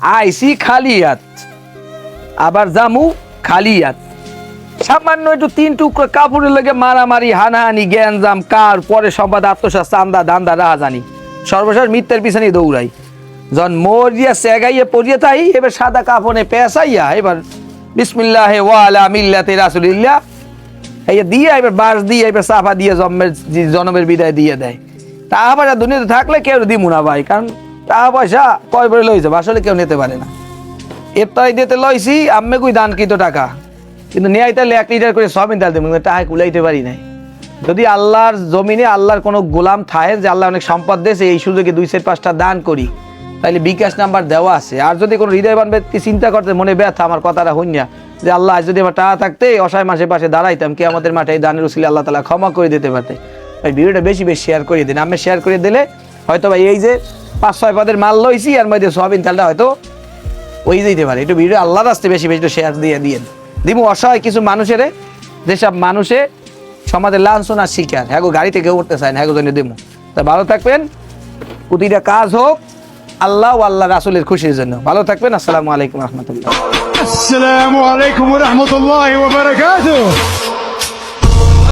আইসি খালি হাত, আবার জামু খালি হাত। সামান্য একটু 3 টুকরো কাপড়ের লেগে মারামারি, হানাহানি, গ্যাঞ্জাম, কার পরে সম্বাদ, আত্মসাৎ, চান্দা, দান্দা, রাহাজানি, সর্বশেষ মিথ্যের পিছনে দৌড়াই। যখন মরিয়া সেগাইয়ে পড়িয়ে তাই এবার সাদা কাপড়ে পেঁচাইয়া এবার বিসমিল্লাহে ওয়ালা মিল্লাতে রাসূলিল্লাহ এই দিয়ে এবার বাস দিয়ে এবার সাফা দিয়ে জন্মের বিদায় দিয়ে দেয়। টাকা পয়সা দুনিয়াতে থাকলে কেউ দিমু না ভাই, কারণ টাকা পয়সা কয় করে লইছে আসলে কেউ নিতে পারে না। এরটাই দিতে লইছি আম্মে কই দানকৃত টাকা, কিন্তু নেয় তাহলে 1 লিটার করে সবিন তাল দেবো, টাকা কুলাইতে পারি নাই। যদি আল্লাহর জমিনে আল্লাহর কোনো গোলাম থাকে যে আল্লাহ অনেক সম্পদ দিয়েছে, এই সুযোগে 2-5টা দান করি, তাহলে বিকাশ নাম্বার দেওয়া আছে। আর যদি কোনো হৃদয়বান ব্যক্তি চিন্তা করতে মনে ব্যথা আমার কথাটা হইনা যে আল্লাহ যদি আমার টাকা থাকতে অসহায় মাসের পাশে দাঁড়াইতাম, কে আমাদের মাঠে এই দানের উসিলে আল্লাহ তাআলা ক্ষমা করে দিতে পারতে, ভাই ভিডিওটা বেশি বেশি শেয়ার করে দিন। আমি শেয়ার করে দিলে হয়তো ভাই এই যে 5-6 পদের মাল লইছি আর মধ্যে সবিন তালটা হয়তো ওই দিতে পারে। একটু ভিডিও আল্লাহর রাস্তায় বেশি বেশি শেয়ার দিয়ে দিয়েন। দিব অসহায় কিছু মানুষের, যেসব মানুষে সমাজের লাঞ্ছনার শিকার, হ্যাঁ গাড়ি থেকে উঠতে চায় না, হ্যাঁ জন্য দিব। তা ভালো থাকবেন, প্রতিটা কাজ হোক আল্লাহ ও আল্লাহ রাসূলের খুশির জন্য। ভালো থাকবেন। আসসালামু আলাইকুম রহমতুল্লাহ। السلام عليكم ورحمة الله وبركاته.